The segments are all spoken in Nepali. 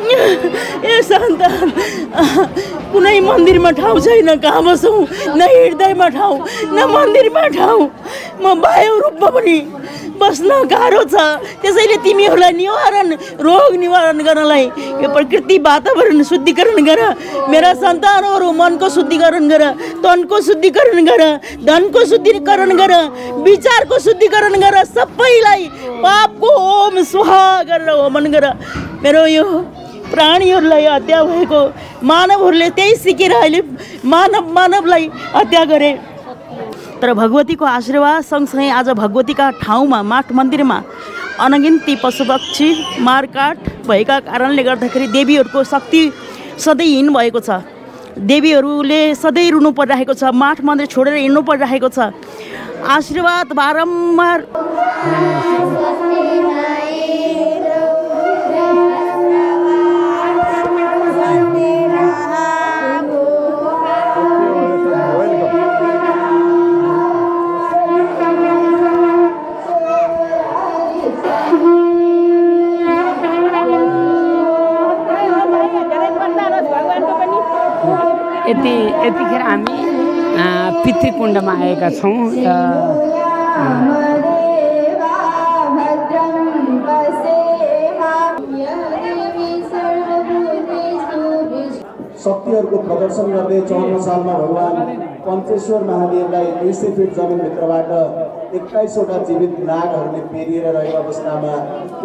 ए सन्तान कुनै मन्दिरमा ठाउँ छैन, कहाँ बसौँ? न हृदयमा ठाउँ न मन्दिरमा ठाउँ। म बाह्य रूपमा पनि बस्न गाह्रो छ। त्यसैले तिमीहरूलाई रोग निवारण गर्नलाई यो प्रकृति वातावरण शुद्धिकरण गर। मेरा सन्तानहरू मनको शुद्धिकरण गर, तनको शुद्धिकरण गर, धनको शुद्धिकरण गर, विचारको शुद्धिकरण गर। सबैलाई पापको ओम स्वाहा गरेर होमन गर। मेरो यो प्राणीहरूलाई हत्या भएको मानवहरूले त्यही सिकेर अहिले मानवलाई हत्या गरे। तर भगवतीको आशीर्वाद सँगसँगै आज भगवतीका ठाउँमा माठ मन्दिरमा अनगिन्ती पशुपक्षी मारकाट भएका कारणले गर्दाखेरि देवीहरूको शक्ति सधैँ हीन भएको छ। देवीहरूले सधैँ रुनु परिरहेको छ, माठ मन्दिर छोडेर हिँड्नु परिरहेको छ। आशीर्वाद बारम्बार यतिखेर हामी पितृकुण्डमा आएका छौँ। शक्तिहरूको प्रदर्शन गर्दै 54 सालमा भगवान पञ्चेश्वर महादेवलाई 200 फिट जमिनभित्रबाट 21वटा जीवित नागहरूले पेरिएर रहेको अवस्थामा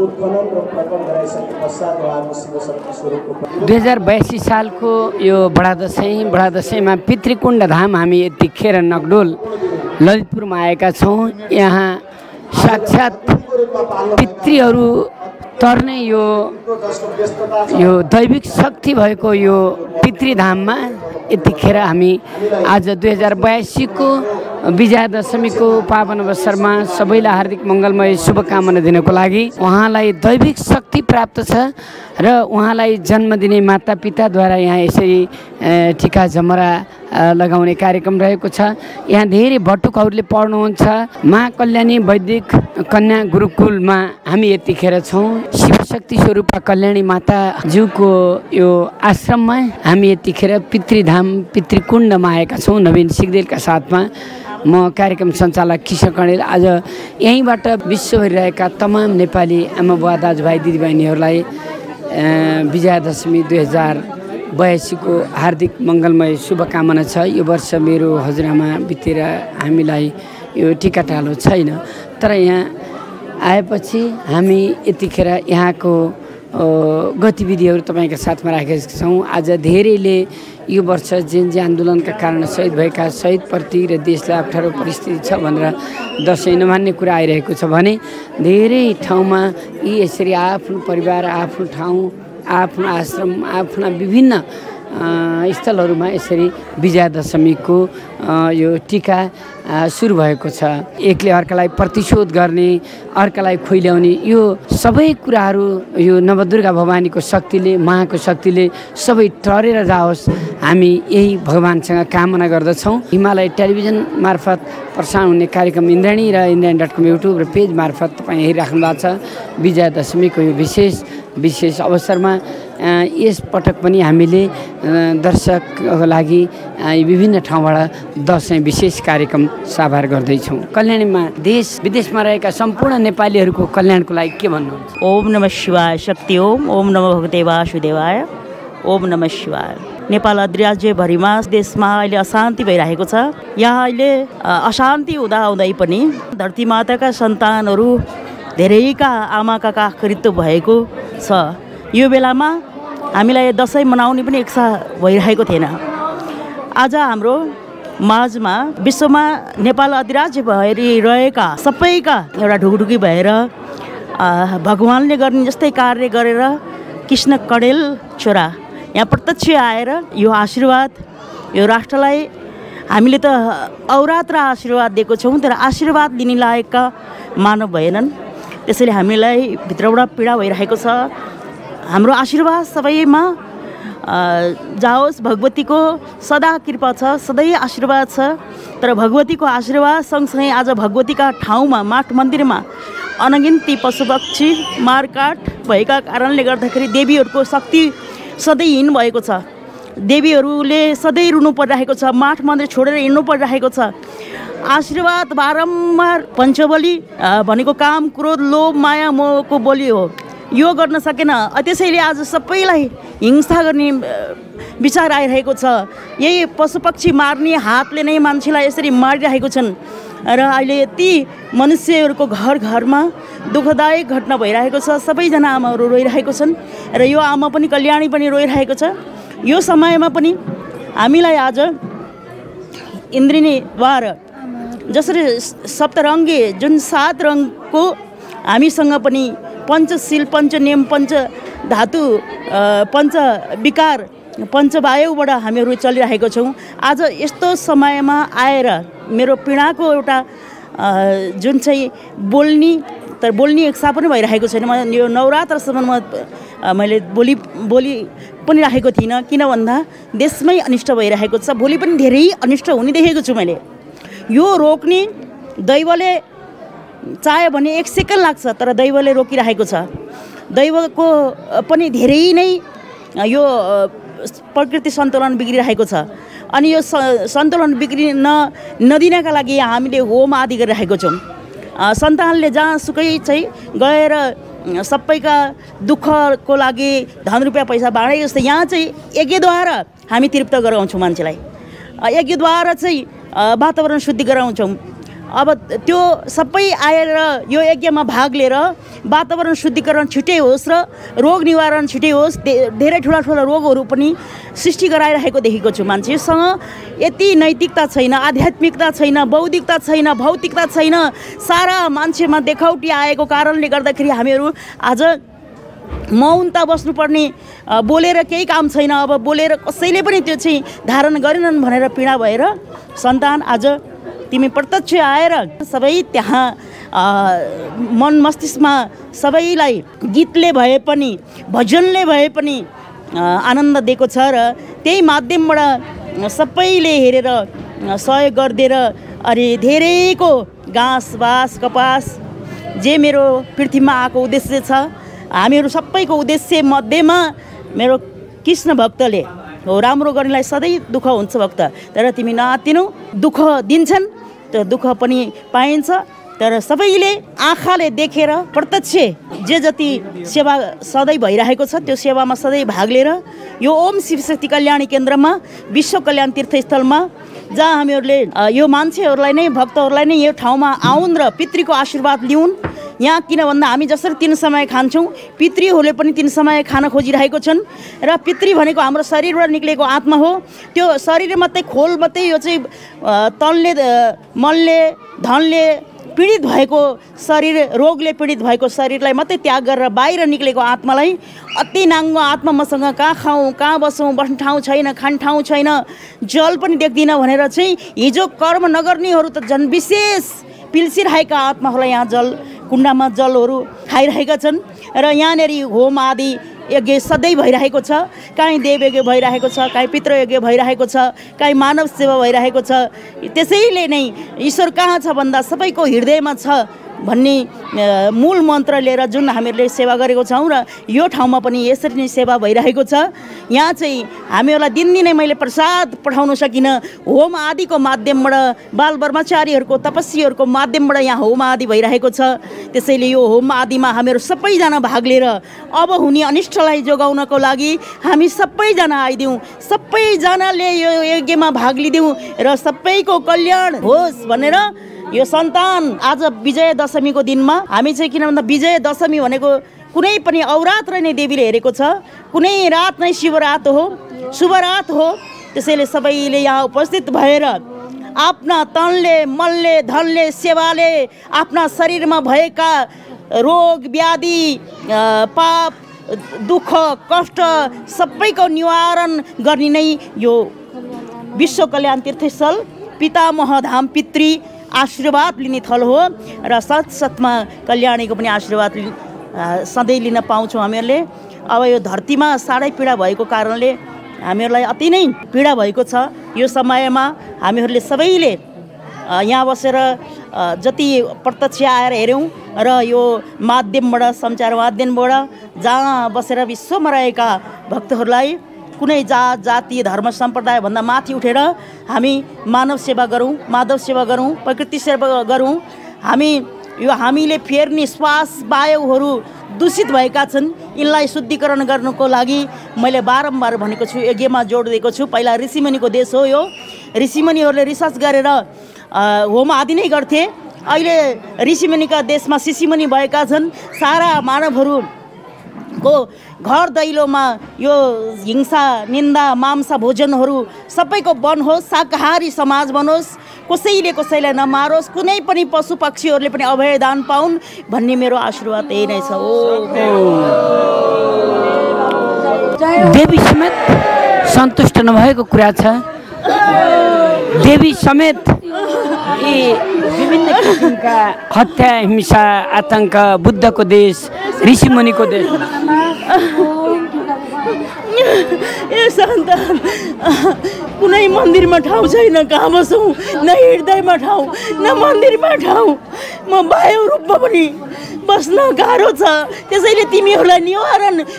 उत्खनन र प्रकट गराइसके पश्चात उहाँको शिवशक्ति स्वरूपको 2082 सालको यो बडा दशैँमा पितृकुण्ड धाम हामी यतिखेर नगडोल ललितपुरमा आएका छौँ। यहाँ साक्षात् पितृहरू तर्ने यो दैविक शक्ति भएको यो पितृधाममा यतिखेर हामी आज 2082 को विजयादशमीको पावन अवसरमा सबैलाई हार्दिक मङ्गलमय शुभकामना दिनको लागि उहाँलाई दैविक शक्ति प्राप्त छ र उहाँलाई जन्म दिने मातापिताद्वारा यहाँ यसरी टिका झमरा लगाउने कार्यक्रम रहेको छ। यहाँ धेरै भट्टुकहरूले पढ्नुहुन्छ। माँ कल्याणी वैदिक कन्या गुरुकुलमा हामी यतिखेर छौँ। शिवशक्ति स्वरूपा कल्याणी माताज्यूको यो आश्रममा हामी यतिखेर पितृधाम पितृकुण्डमा आएका छौँ। नवीन सिग्देलका साथमा म कार्यक्रम सञ्चालक किशोर कणेल। आज यहीँबाट विश्वभरि रहेका तमाम नेपाली आमा बुवा दाजुभाइ दिदीबहिनीहरूलाई विजयादशमी 2082 को हार्दिक मङ्गलमय शुभकामना छ। यो वर्ष मेरो हजुरआमा बितेर हामीलाई यो टिकाटालो छैन, तर यहाँ आएपछि हामी यतिखेर यहाँको गतिविधिहरू तपाईँका साथमा राखेका छौँ। आज धेरैले यो वर्ष जेएनजी आन्दोलनका कारण शहीद भएका शहीदप्रति र देशलाई अप्ठ्यारो परिस्थिति छ भनेर दसैँ नमान्ने कुरा आइरहेको छ भने धेरै ठाउँमा यी यसरी आफ्नो परिवार, आफ्नो ठाउँ, आफ्नो आश्रम, आफ्ना विभिन्न स्थलहरूमा यसरी विजयादशमीको यो टिका सुरु भएको छ। एकले अर्कालाई प्रतिशोध गर्ने, अर्कालाई खुइल्याउने यो सबै कुराहरू यो नवदुर्गा भवानीको शक्तिले, माको शक्तिले सबै टरेर जाओस्, हामी यही भगवानसँग कामना गर्दछौँ। हिमालय टेलिभिजन मार्फत प्रसारण हुने कार्यक्रम इन्द्राणी र इन्द्राणी.com युट्युब र पेज मार्फत तपाईँ हेरिराख्नु भएको छ। विजयादशमीको यो विशेष अवसरमा यस पटक पनि हामीले दर्शकको लागि विभिन्न ठाउँबाट दसैँ विशेष कार्यक्रम साभार गर्दैछौँ। कल्याणीमा देश विदेशमा रहेका सम्पूर्ण नेपालीहरूको कल्याणको लागि के भन्नुहुन्छ? ओम नमः शिवाय शक्ति ओम नमः भगवते वासुदेवाय ओम नमः शिवाय। नेपाल अधिराज्यभरिमा देशमा अहिले अशान्ति भइरहेको छ। यहाँ अहिले अशान्ति हुँदाहुँदै पनि धरती माताका सन्तानहरू धेरैका आमा काका मृत्यु भएको छ। यो बेलामा हामीलाई दसैँ मनाउने पनि इच्छा भइरहेको थिएन। आज हाम्रो माझमा विश्वमा नेपाल अधिराज्य भइरहेका सबैका एउटा ढुकढुकी भएर भगवानले गर्ने जस्तै कार्य गरेर कृष्ण कणेल छोरा यहाँ प्रत्यक्ष आएर यो आशीर्वाद यो राष्ट्रलाई हामीले त अहोरात्र आशीर्वाद दिएको छौँ, तर आशीर्वाद लिने लायकका मानव भएनन्। त्यसैले हामीलाई भित्रबाट पीडा भइरहेको छ। हाम्रो आशीर्वाद सबैमा जाओस्। भगवतीको सदा कृपा छ, सधैँ आशीर्वाद छ। तर भगवतीको आशीर्वाद सँगसँगै आज भगवतीका ठाउँमा माठ मन्दिरमा अनगिन्ती पशुपक्षी मारकाट भएका कारणले गर्दाखेरि देवीहरूको शक्ति सधैँ हिँड भएको छ। देवीहरूले सधैँ रुनु परिरहेको छ, माठ मन्दिर छोडेर हिँड्नु परिरहेको छ। आशीर्वाद बारम्बार पञ्चबली भनेको काम, क्रोध, लोभ, माया, मोहको बलि हो। यो गर्न सकेन, त्यसैले आज सबैलाई हिंसा गर्ने विचार आइरहेको छ। यही पशुपक्षी मार्ने हातले नै मान्छेलाई यसरी मारिरहेको छन् र अहिले यति मनुष्यहरूको घर घरमा दुःखदायक घटना भइरहेको छ। सबैजना आमाहरू रोइरहेको छन् र यो आमा पनि, कल्याणी पनि रोइरहेको छ। यो समयमा पनि हामीलाई आज इन्द्रिणीद्वारा जसरी सप्तरङ्गी जुन 7 रङको हामीसँग पनि पञ्चशील, पञ्चनियम, पञ्च धातु, पञ्चविकार, पञ्चवायुबाट हामीहरू चलिरहेको छौँ। आज यस्तो समयमा आएर मेरो पीडाको एउटा जुन चाहिँ बोल्ने इच्छा पनि भइरहेको छैन। म यो नवरात्रसम्म मैले बोली पनि राखेको थिइनँ, किन भन्दा देशमै अनिष्ट भइरहेको छ। भोलि पनि धेरै अनिष्ट हुने देखेको छु मैले। यो रोक्ने दैवले चाह्यो भने 1 सेकेन्ड लाग्छ, तर दैवले रोकिरहेको छ। दैवको पनि धेरै नै यो प्रकृति सन्तुलन बिग्रिरहेको छ अनि यो सन्तुलन बिग्रिन नदिनका लागि हामीले होम आदि गरिरहेको छौँ। सन्तानले जहाँसुकै चाहिँ गएर सबैका दुःखको लागि धन रुपियाँ पैसा बाँडे जस्तै यहाँ चाहिँ यज्ञद्वारा हामी तृप्त गराउँछौँ मान्छेलाई। यज्ञद्वारा चाहिँ वातावरण शुद्धि गराउँछौँ। अब त्यो सबै आएर यो यज्ञमा भाग लिएर वातावरण शुद्धिकरण छिटै होस् र रोग निवारण छिटै होस्। धेरै ठुला ठुला रोगहरू पनि सृष्टि गराइरहेको देखेको छु। मान्छेसँग यति नैतिकता छैन, आध्यात्मिकता छैन, बौद्धिकता छैन, भौतिकता छैन। सारा मान्छेमा देखाउटी आएको कारणले गर्दाखेरि हामीहरू आज मौनता बस्नुपर्ने, बोलेर केही काम छैन। अब बोलेर कसैले पनि त्यो चाहिँ धारण गरेनन् भनेर पीडा भएर सन्तान आज तिमी प्रत्यक्ष आएर सबै त्यहाँ मन मस्तिष्कमा सबैलाई गीतले भए पनि भजनले भए पनि आनन्द दिएको छ र त्यही माध्यमबाट सबैले हेरेर सहयोग गरिदिएर अनि धेरैको घाँस बाँस कपास जे मेरो पृथ्वीमा आएको उद्देश्य छ, हामीहरू सबैको उद्देश्य मध्येमा मेरो कृष्ण भक्तले हो राम्रो गर्नेलाई सधैँ दुःख हुन्छ भक्त, तर तिमी नआत्तिनु। दुःख दिन्छन्, त्यो दुःख पनि पाइन्छ, तर सबैले आँखाले देखेर प्रत्यक्ष जे जति सेवा सधैँ भइरहेको छ त्यो सेवामा सधैँ भाग लिएर यो ओम शिवशक्ति कल्याणी केन्द्रमा विश्व कल्याण तीर्थस्थलमा जहाँ हामीहरूले यो मान्छेहरूलाई नै भक्तहरूलाई नै यो ठाउँमा आउन् र पितृको आशीर्वाद लिउन्। यहाँ किन भन्दा हामी जसरी 3 समय खान्छौँ पितृहरूले पनि 3 समय खान खोजिरहेको छन् र पितृ भनेको हाम्रो शरीरबाट निक्लेको आत्मा हो। त्यो शरीर मात्रै खोल मात्रै यो चाहिँ तनले मनले धनले पीडित भएको शरीर, रोगले पीडित भएको शरीरलाई मात्रै त्याग गरेर बाहिर निक्लेको आत्मालाई अति नाङ्गो आत्मा मसँग कहाँ खाउँ कहाँ बसौँ, बस्ने ठाउँ छैन, खाने ठाउँ छैन, जल पनि देख्दिनँ भनेर चाहिँ हिजो कर्म नगर्नेहरू त झन् विशेष पिल्सिरहेका आत्माहरूलाई यहाँ जल कुण्डमा जलहरू खाइरहेका छन् र यहाँनिर होम आदि यज्ञ सधैँ भइरहेको छ। काहीँ देव यज्ञ भइरहेको छ, काहीँ पितृयज्ञ भइरहेको छ, काहीँ मानव सेवा भइरहेको छ। त्यसैले नै ईश्वर कहाँ छ भन्दा सबैको हृदयमा छ भन्ने मूल मन्त्र लिएर जुन हामीहरूले सेवा गरेको छौँ र यो ठाउँमा पनि यसरी नै सेवा भइरहेको छ। यहाँ चाहिँ हामीहरूलाई दिनदिनै मैले प्रसाद पठाउन सकिनँ। होम आदिको माध्यमबाट बाल ब्रह्मचारीहरूको तपस्वीहरूको माध्यमबाट यहाँ होम आदि भइरहेको छ। त्यसैले यो होम आदिमा हामीहरू सबैजना भाग लिएर अब हुने अनिष्टलाई जोगाउनको लागि हामी सबैजना आइदिउँ, सबैजनाले यो यज्ञमा भाग लिदिउँ र सबैको कल्याण होस् भनेर यो सन्तान आज विजय दशमीको दिनमा हामी चाहिँ किन भन्दा विजय दशमी भनेको कुनै पनि अवरात्र नै देवीले हेरेको छ, कुनै रात नै शिवरात हो, शुभरात हो। त्यसैले सबैले यहाँ उपस्थित भएर आफ्ना तनले मनले धनले सेवाले आफ्ना शरीरमा भएका रोग व्याधि पाप दुःख कष्ट सबैको निवारण गर्ने नै यो विश्व कल्याण तीर्थस्थल पितामह धाम पितृ आशीर्वाद लिने थल हो र सतसतमा कल्याणीको पनि आशीर्वाद सधैँ लिन पाउँछौँ हामीहरूले। अब यो धरतीमा साह्रै पीडा भएको कारणले हामीहरूलाई अति नै पीडा भएको छ। यो समयमा हामीहरूले सबैले यहाँ बसेर जति प्रत्यक्ष आएर हेऱ्यौँ र यो माध्यमबाट सञ्चार माध्यमबाट जहाँ बसेर विश्वमा रहेका भक्तहरूलाई कुनै जात जाति धर्म सम्प्रदायभन्दा माथि उठेर हामी मानव सेवा गरौँ, माधव सेवा गरौँ, प्रकृति सेवा गरौँ। हामीले फेर्ने श्वास वायुहरू दूषित भएका छन्, यिनलाई शुद्धिकरण गर्नको लागि मैले बारम्बार भनेको छु, यज्ञमा जोड दिएको छु। पहिला ऋषिमुनिको देश हो यो, ऋषिमुनिहरूले रिसर्च गरेर होम आदि नै गर्थे। अहिले ऋषिमुनिका देशमा शिशिमुनि भएका छन्। सारा मानवहरूको घर दैलोमा यो हिंसा निन्दा मांसा भोजनहरू सबैको बन्द होस्, शाकाहारी समाज बनोस्, कसैले कसैलाई नमारोस्, कुनै पनि पशु पक्षीहरूले पनि अभय दान पाउन् भन्ने मेरो आशीर्वाद यही नै छ। देवी समेत सन्तुष्ट नभएको कुरा छ। देवी समेत यी विभिन्न किसिमका हत्या हिंसा आतंक बुद्धको देश ऋषिमुनिको देश ए सन्तान कुनै मन्दिरमा ठाउँ छैन, कहाँ बसौँ? न हृदयमा ठाउँ न मन्दिरमा ठाउँ। म वायु रूपमा पनि बस्न गाह्रो छ। त्यसैले तिमीहरूलाई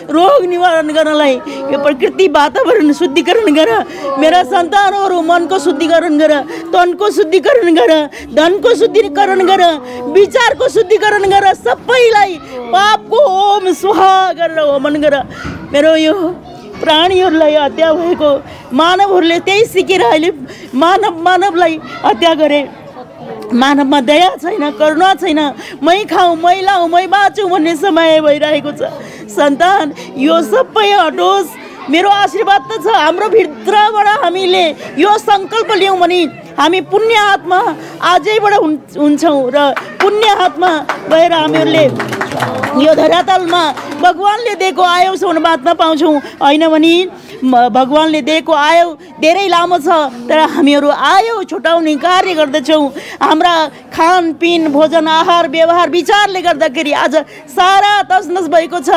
रोग निवारण गर्नलाई यो प्रकृति वातावरण शुद्धिकरण गर। मेरा सन्तानहरू मनको शुद्धिकरण गर, तनको शुद्धिकरण गर, धनको शुद्धिकरण गर, विचारको शुद्धिकरण गर, सबैलाई पापको ओम स्वाहा गरेर होमन गर। मेरो यो प्राणीहरूलाई हत्या भएको मानवहरूले त्यही सिकेर अहिले मानवलाई हत्या गरे। मानवमा दया छैन, करुणा छैन। मै खाउँ, मै लाउँ, मै बाँचौँ भन्ने समय भइरहेको छ। सन्तान यो सबै हटोस्। मेरो आशीर्वाद त छ। हाम्रो भित्रबाट हामीले यो सङ्कल्प लियौँ भने हामी पुण्य आत्मा आजैबाट हुन्छौँ र पुण्य आत्मा भएर हामीहरूले यो धरातलमा भगवानले दिएको आयुसम्म बाँच्न पाउँछौँ। होइन भने भगवानले दिएको आयु धेरै लामो छ, तर हामीहरू आयु छुटाउने कार्य गर्दछौँ। हाम्रा खानपिन भोजन आहार व्यवहार विचारले गर्दाखेरि आज सारा तसनस भएको छ।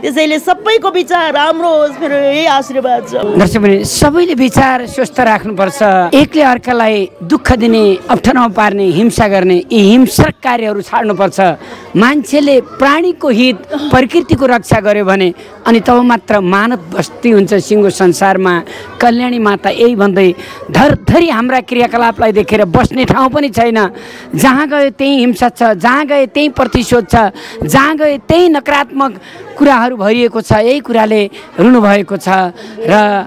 त्यसैले सबैको विचार राम्रो होस्, मेरो यही आशीर्वाद छ। दर्शकले सबैले विचार स्वस्थ राख्नुपर्छ। एकले अर्कालाई दुःख दिने, अप्ठ्यारोमा पार्ने, हिंसा गर्ने यी हिंसक कार्यहरू छाड्नुपर्छ। मान्छेले प्राणीको हित प्रकृतिको रक्षा गर्यो भने अनि तब मात्र मानव बस्ती हुन्छ सिङ्गो संसारमा। कल्याणी माता यही भन्दै धरधरी हाम्रा क्रियाकलापलाई देखेर बस्ने ठाउँ पनि छैन। जहाँ गयो त्यही हिंसा छ, जहाँ गयो त्यही प्रतिशोध छ, जहाँ गयो त्यही नकारात्मक कुराहरू भरिएको छ। यही कुराले रुनुभएको छ र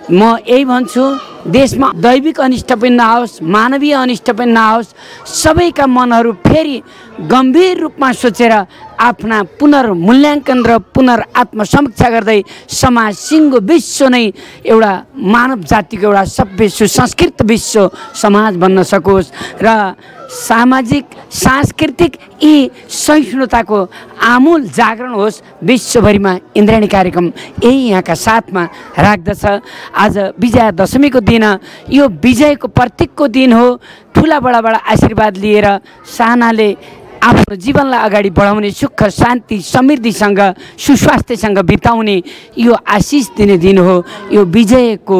म यही भन्छु, देशमा दैविक अनिष्ट पनि नआओस्, मानवीय अनिष्ट पनि नआओस्। सबैका मनहरू फेरि गम्भीर रूपमा सोचेर आफ्ना पुनर्मूल्याङ्कन र पुनर्आत्मसमीक्षा गर्दै समाज सिङ्गो विश्व नै एउटा मानव जातिको एउटा सभ्य सुसंस्कृत विश्व समाज बन्न सकोस् र सामाजिक सांस्कृतिक यी सहिष्णुताको आमूल जागरण होस् विश्वभरिमा। इन्द्रायणी कार्यक्रम यही यहाँका साथमा राख्दछ। आज विजया दशमीको दिन, यो विजयको प्रतीकको दिन हो। ठुला बडाबाट आशीर्वाद लिएर सानाले आफ्नो जीवनलाई अगाडि बढाउने, सुख शान्ति समृद्धिसँग सुस्वास्थ्यसँग बिताउने यो आशिष दिने दिन हो। यो विजयको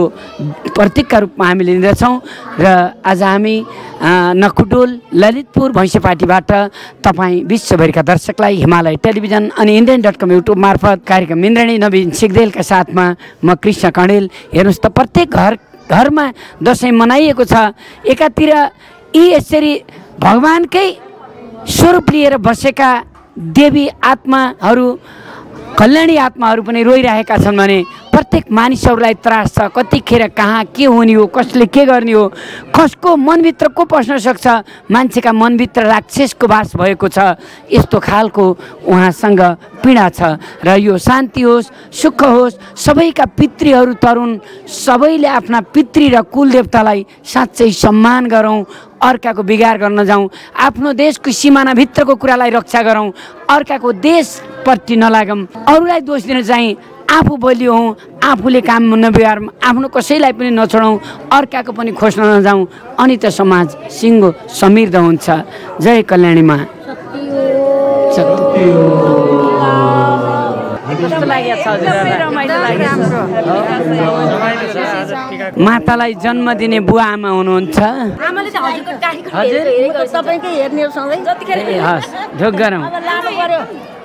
प्रतीकका रूपमा हामीले लिँदैछौँ र आज हामी नकुटोल ललितपुर भैँसेपाटीबाट तपाईँ विश्वभरिका दर्शकलाई हिमालय टेलिभिजन अनि इन्डियन.com युट्युब मार्फत कार्यक्रम इन्द्रायणी नवीन सिग्देलका साथमा म कृष्ण कणेल। हेर्नुहोस् त, प्रत्येक घरमा दसैँ मनाइएको छ। एकातिर यी यसरी भगवानकै स्वरूप लिएर बसेका देवी आत्माहरू, कल्याणी आत्माहरू पनि रोइरहेका छन् भने प्रत्येक मानिसहरूलाई त्रास छ। कतिखेर कहाँ के हुने हो, कसले के गर्ने हो, कसको मनभित्र को पस्न सक्छ। मान्छेका मनभित्र राक्षसको वास भएको छ। यस्तो खालको उहाँसँग पीडा छ र यो शान्ति होस्, सुख होस्। सबैका पितृहरू तरुण सबैले आफ्ना पितृ र कुलदेवतालाई साँच्चै सम्मान गरौँ, अर्काको बिगार गर्न जाउँ, आफ्नो देशको सिमानाभित्रको कुरालाई रक्षा गरौँ, अर्काको देशप्रति नलागौँ, अरूलाई दोष दिन चाहिँ आफू बलियो हौँ, आफूले काम नबिगारौँ, आफ्नो कसैलाई पनि नछोडौँ, अर्काको पनि खोज्न नजाउँ, अनि त समाज सिङ्गो समृद्ध हुन्छ। जय कल्याणीमा। कस्तो लागेको छ हजुर? मातालाई जन्म दिने बुवा आमा हुनुहुन्छ? आमाले चाहिँ हजुरको टाढी हेरेको तपाईँकै हेर्ने हो सधैँ जतिखेर हस् ढोक गरौँ लानु पर्यो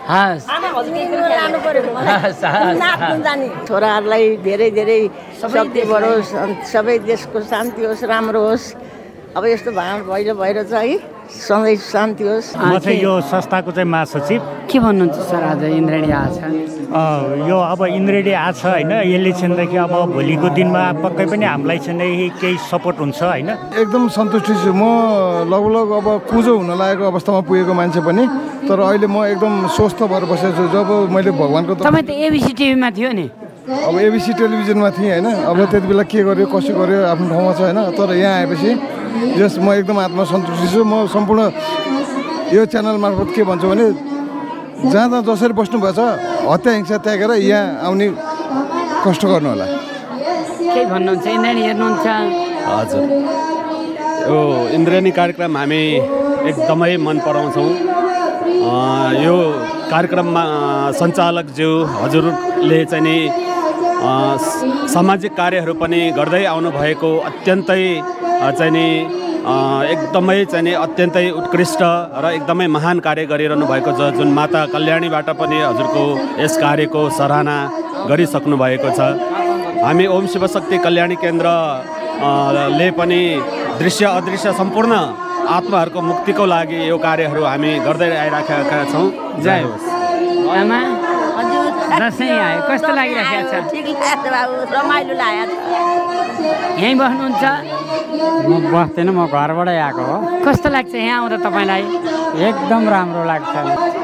हस् आमा हजुरको लानु पर्यो नाच्नु जाने छोराहरूलाई धेरै धेरै शक्ति बढोस् सबै देशको शान्ति होस् राम्रो होस् अब यस्तो भाँड भैलो भइरहेछ है सधैँ शान्ति होस् म चाहिँ यो संस्थाको चाहिँ महासचिव के भन्नुहुन्छ सर आज इन्द्रेणी आछ यो अब इन्द्रेणी आछ होइन यसले छिनदेखि अब भोलिको दिनमा पक्कै पनि हामीलाई चाहिँ केही सपोर्ट हुन्छ होइन एकदम सन्तुष्टि छु म लगभग अब कुजो हुन लागेको अवस्थामा पुगेको मान्छे पनि तर अहिले म एकदम स्वस्थ भएर बसेको छु जब मैले भगवान्को तपाईँ त एबिसी टिभीमा थियो नि अब एबिसी टेलिभिजनमा थिएँ होइन अब त्यति बेला के गर्यो कसो गर्यो आफ्नो ठाउँमा छ होइन तर यहाँ आएपछि जस म एकदम आत्मसन्तुष्टि छु म सम्पूर्ण यो च्यानल मार्फत के भन्छु भने जहाँ जहाँ जसरी बस्नुभएछ हत्या हिंसा त्यागेर यहाँ आउने कष्ट गर्नु होला के भन्नुहुन्छ इन्द्रेणी हेर्नुहुन्छ? हजुर यो इन्द्रेणी कार्यक्रम हामी एकदमै मन पराउँछौँ यो कार्यक्रममा सञ्चालकज्यू हजुरले चाहिँ नि सामाजिक कार्यहरू पनि गर्दै आउनुभएको अत्यन्तै चाहिँ नि एकदमै चाहिँ नि अत्यन्तै उत्कृष्ट र एकदमै महान कार्य गरिरहनु भएको छ जुन माता कल्याणीबाट पनि हजुरको यस कार्यको सराहना गरिसक्नु भएको छ हामी ओम शिवशक्ति कल्याणी केन्द्र ले पनि दृश्य अदृश्य सम्पूर्ण आत्माहरूको मुक्तिको लागि यो कार्यहरू हामी गर्दै आइराखेका छौँ। जय होस्। आमा दसैँ आयो कस्तो लागिरहेको छ? ठिक लाग्छ बाबु रमाइलो लागेको छ। यहीँ बस्नुहुन्छ? म बस्दैन म घरबाटै आएको हो। कस्तो लाग्छ यहाँ आउँदा तपाईँलाई? एकदम राम्रो लाग्छ।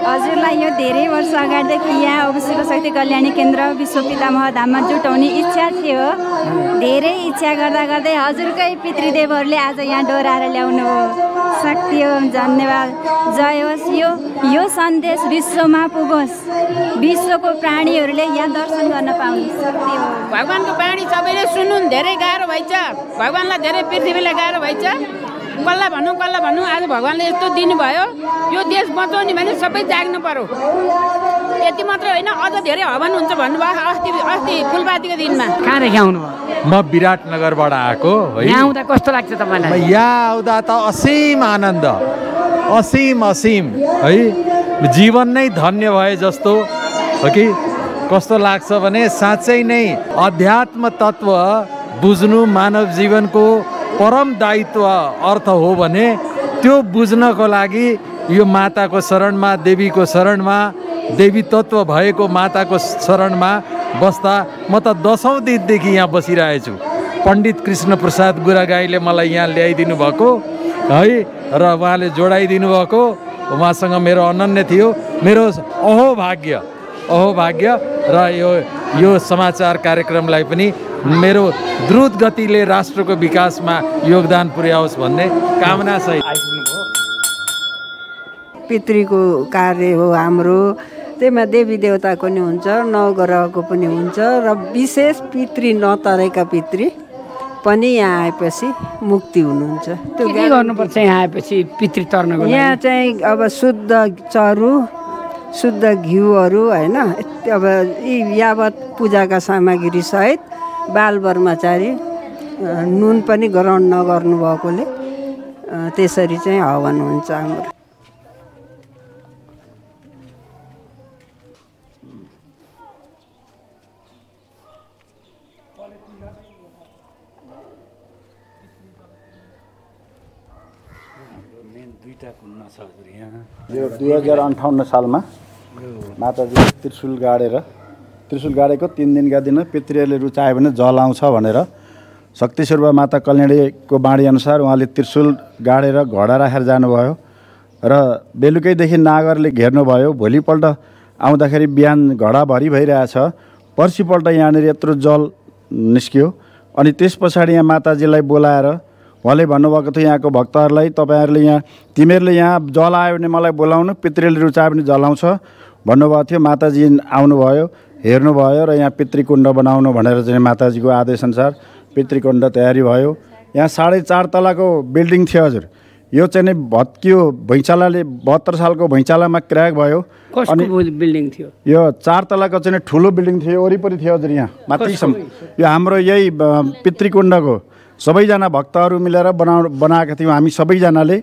हजुरलाई यो धेरै वर्ष अगाडिदेखि यहाँ ओम शिवशक्ति कल्याणी केन्द्र विश्वपितामह धाममा जुटाउने इच्छा थियो। धेरै इच्छा गर्दा गर्दै हजुरकै पितृदेवहरूले आज यहाँ डोराएर ल्याउनु हो। शक्ति हो, धन्यवाद, जय होस्। यो सन्देश विश्वमा पुगोस्, विश्वको प्राणीहरूले यहाँ दर्शन गर्न पाउन्। शक्ति हो। भगवानको प्राणी सबैले सुन्नुन्, धेरै गाह्रो भइछ भगवानलाई, धेरै पृथ्वीलाई गाह्रो भइछ। कसलाई भनौँ आज भगवानले यस्तो दिनुभयो, यो देश बचाउने भने सबै जाग्नु पर्यो। यति मात्र होइन, अझ धेरै हवन हुन्छ भन्नुभयो अस्ति फुलपातीको दिनमा। कहाँदेखि आउनुभयो? म विराटनगरबाट आएको है। यहाँ आउँदा कस्तो लाग्छ तपाईँलाई? यहाँ आउँदा त असीम आनन्द, असीम है, जीवन नै धन्य भए जस्तो हो कि कस्तो लाग्छ भने साँच्चै नै अध्यात्म तत्त्व बुझ्नु मानव जीवनको परम दायित्व अर्थ हो भने त्यो बुझ्नको लागि यो माताको शरणमा, देवीको शरणमा, देवी तत्त्व भएको माताको शरणमा बस्दा म त 10औं दिनदेखि यहाँ बसिरहेछु। पण्डित कृष्ण प्रसाद गुरागाईले मलाई यहाँ ल्याइदिनु भएको है र उहाँले जोडाइदिनु भएको, उहाँसँग मेरो अनन्य थियो। मेरो अहोभाग्य र यो समाचार कार्यक्रमलाई पनि मेरो द्रुत गतिले राष्ट्रको विकासमा योगदान पुर्याओस् भन्ने कामना सहित पितृको कार्य हो हाम्रो। त्यसमा देवी देवताको नि हुन्छ, नवग्रहको पनि हुन्छ र विशेष पितृ नतरेका पितृ पनि यहाँ आएपछि मुक्ति हुनुहुन्छ। त्यो के गर्नुपर्छ यहाँ आएपछि पितृ तर्नको लागि? यहाँ चाहिँ अब शुद्ध चरु, शुद्ध घिउहरू होइन, अब यी यावत पूजाका सामग्री सहित बाल ब्रह्मचारी नुन पनि ग्रहण नगर्नु भएकोले त्यसरी चाहिँ हवन हुन्छ हाम्रो। यो 2058 सालमा माताजी त्रिशूल गाडेको 3 दिनका दिन पितृहरूले रुचायो भने जल आउँछ भनेर शक्तिस्वरूपा माता कल्याणीको बाणी अनुसार उहाँले त्रिशूल गाडेर घोडा राखेर जानुभयो र बेलुकैदेखि नागरले घेर्नुभयो। भोलिपल्ट आउँदाखेरि बिहान घडाभरि भइरहेछ, पर्सिपल्ट यहाँनिर यत्रो जल निस्कियो। अनि त्यस पछाडि यहाँ माताजीलाई बोलाएर उहाँले भन्नुभएको थियो यहाँको भक्तहरूलाई, तिमीहरूले यहाँ जल आयो भने मलाई बोलाउनु, पितृले रुचायो भने जल आउँछ भन्नुभएको थियो। माताजी आउनुभयो, हेर्नुभयो र यहाँ पितृकुण्ड बनाउनु भनेर चाहिँ माताजीको आदेशअनुसार पितृकुण्ड तयारी भयो। यहाँ 4.5 तलाको बिल्डिङ थियो हजुर। यो चाहिँ नि भत्कियो, भैँचालाले 72 सालको भैँचालामा क्र्याक भयो। अनि बिल्डिङ थियो यो 4 तलाको चाहिँ ठुलो बिल्डिङ थियो, वरिपरि थियो हजुर यहाँ माथिसम्म। यो हाम्रो यही पितृकुण्डको सबैजना भक्तहरू मिलेर बनाएका थियौँ हामी सबैजनाले।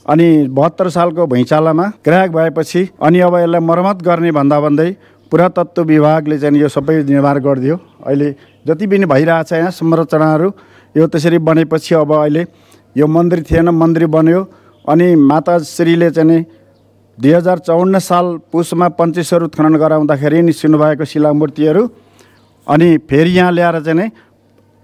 अनि 72 सालको भैँचालामा क्र्याक भएपछि अनि अब यसलाई मर्मत गर्ने भन्दै पुरातत्व विभागले चाहिँ यो सबै निर्माण गरिदियो। अहिले जति पनि भइरहेछ यहाँ संरचनाहरू यो त्यसरी बनेपछि अब अहिले यो मन्दिर थिएन, मन्दिर बन्यो। अनि माताश्रीले चाहिँ 2054 साल पुसमा पञ्चेश्वर उत्खनन गराउँदाखेरि निस्किनु भएको शिलामूर्तिहरू अनि फेरि यहाँ ल्याएर चाहिँ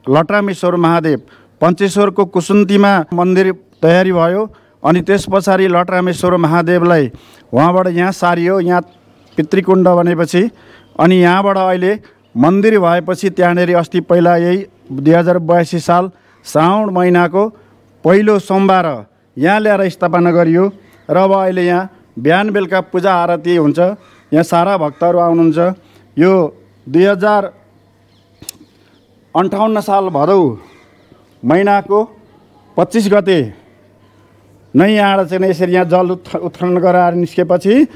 लटरामेश्वर महादेव पञ्चेश्वरको कुसुन्तीमा मन्दिर तयारी भयो। अनि त्यस पछाडि लटरामेश्वर महादेवलाई वहाँबाट यहाँ सारियो, यहाँ पितृकुण्ड बनेपछि अनि यहाँबाट अहिले मन्दिर भएपछि त्यहाँनिर अस्ति पहिला यही 2082 साल श्रावण महिनाको पहिलो सोमबार यहाँ ल्याएर स्थापना गरियो। र अब अहिले यहाँ बिहान बेलुका पूजा आरती हुन्छ, यहाँ सारा भक्तहरू आउनुहुन्छ। यो 2058 साल भदौ महिनाको 25 गते नै यहाँबाट चाहिँ यसरी यहाँ जल उत्खनन गराएर निस्केपछि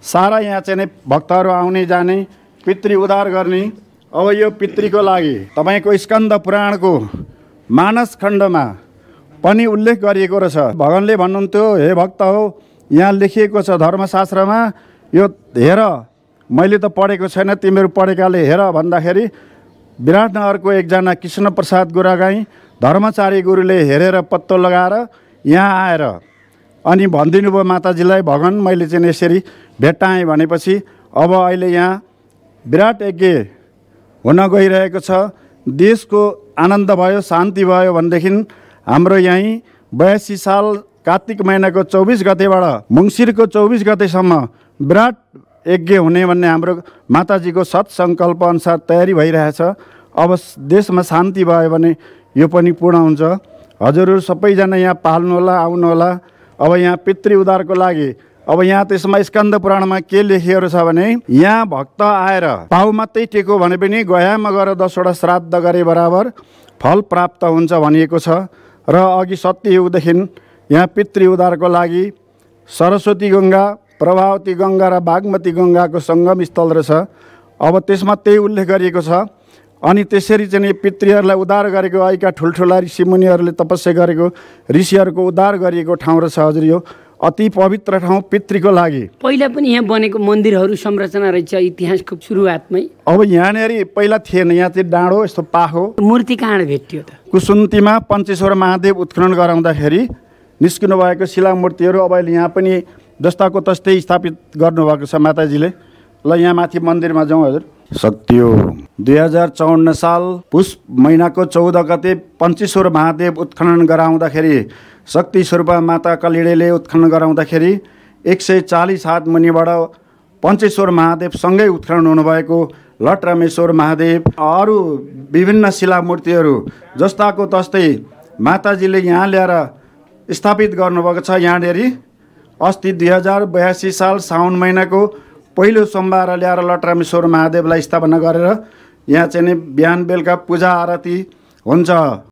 सारा यहाँ चाहिँ भक्तहरू आउने जाने, पितृ उद्धार गर्ने। अब यो पितृको लागि तपाईँको स्कन्द पुराणको मानस खण्डमा पनि उल्लेख गरिएको रहेछ। भगवानले भन्नुहुन्थ्यो, हे भक्त हो, यहाँ लेखिएको छ धर्मशास्त्रमा, यो हेर, मैले त पढेको छैन, तिमीहरू पढेकाले हेर भन्दाखेरि विराटनगरको एकजना कृष्ण प्रसाद गुरागाई धर्मचारी गुरुले हेरेर पत्तो लगाएर यहाँ आएर अनि भनिदिनु भयो माताजीलाई, भगवान मैले चाहिँ यसरी भेट्टाएँ भनेपछि अब अहिले यहाँ विराट यज्ञ हुन गइरहेको छ। देशको आनन्द भयो, शान्ति भयो भनेदेखि हाम्रो यहीँ 82 साल कार्तिक महिनाको 24 गतेबाट मङ्सिरको 24 गतेसम्म विराट यज्ञ हुने भन्ने हाम्रो माताजीको सत्सङ्कल्प अनुसार तयारी भइरहेछ। अब देशमा शान्ति भयो भने यो पनि पूर्ण हुन्छ। हजुरहरू सबैजना यहाँ पाल्नुहोला, आउनुहोला। अब यहाँ पितृ उद्धारको लागि अब यहाँ त्यसमा स्कन्द पुराणमा के लेखिएको छ भने यहाँ भक्त आएर पाउ मात्रै टेको भने पनि गयामा गएर 10वटा श्राद्ध गरे बराबर फल प्राप्त हुन्छ भनिएको छ। र अघि सत्ययुगदेखि यहाँ पितृ उद्धारको लागि सरस्वती गङ्गा, प्रभावती गङ्गा र बागमती गङ्गाको सङ्गम स्थल रहेछ। अब त्यसमा त्यही उल्लेख गरिएको छ। अनि त्यसरी चाहिँ पितृहरूलाई उद्धार गरेको, अहिका ठुल्ठुला ऋषिमुनिहरूले तपस्या गरेको ऋषिहरूको उद्धार गरिएको ठाउँ रहेछ हजुर। यो अति पवित्र ठाउँ पितृको लागि। पहिला पनि यहाँ बनेको मन्दिरहरू संरचना रहेछ इतिहासको सुरुवातमै। अब यहाँनिर पहिला थिएन, यहाँ चाहिँ डाँडो यस्तो पाखो। मूर्ति कहाँ भेटियो त? कुसुन्तीमा पञ्चेश्वर महादेव उत्खनन गराउँदाखेरि निस्किनु भएको शिलामूर्तिहरू अब अहिले यहाँ पनि जस्ताको तस्तै स्थापित गर्नुभएको छ माताजीले। ल यहाँ माथि मन्दिरमा जाउँ हजुर। सत्यो 2054 साल पुस महिनाको 14 गते पञ्चेश्वर महादेव उत्खनन गराउँदाखेरि शक्ति स्वरूपा माता कलिडेले उत्खनन गराउँदाखेरि 140 हात मुनिबाट पञ्चेश्वर महादेव सँगै उत्खनन हुनुभएको लटरामेश्वर महादेव अरू विभिन्न शिलामूर्तिहरू जस्ताको तस्तै माताजीले यहाँ ल्याएर स्थापित गर्नुभएको छ। यहाँनिर अस्ति 2082 साल साउन महिनाको पहिलो सोमबार ल्याएर लटरामेश्वर महादेवलाई स्थापना गरेर यहाँ चाहिँ बिहान बेलुका पूजा आरती हुन्छ।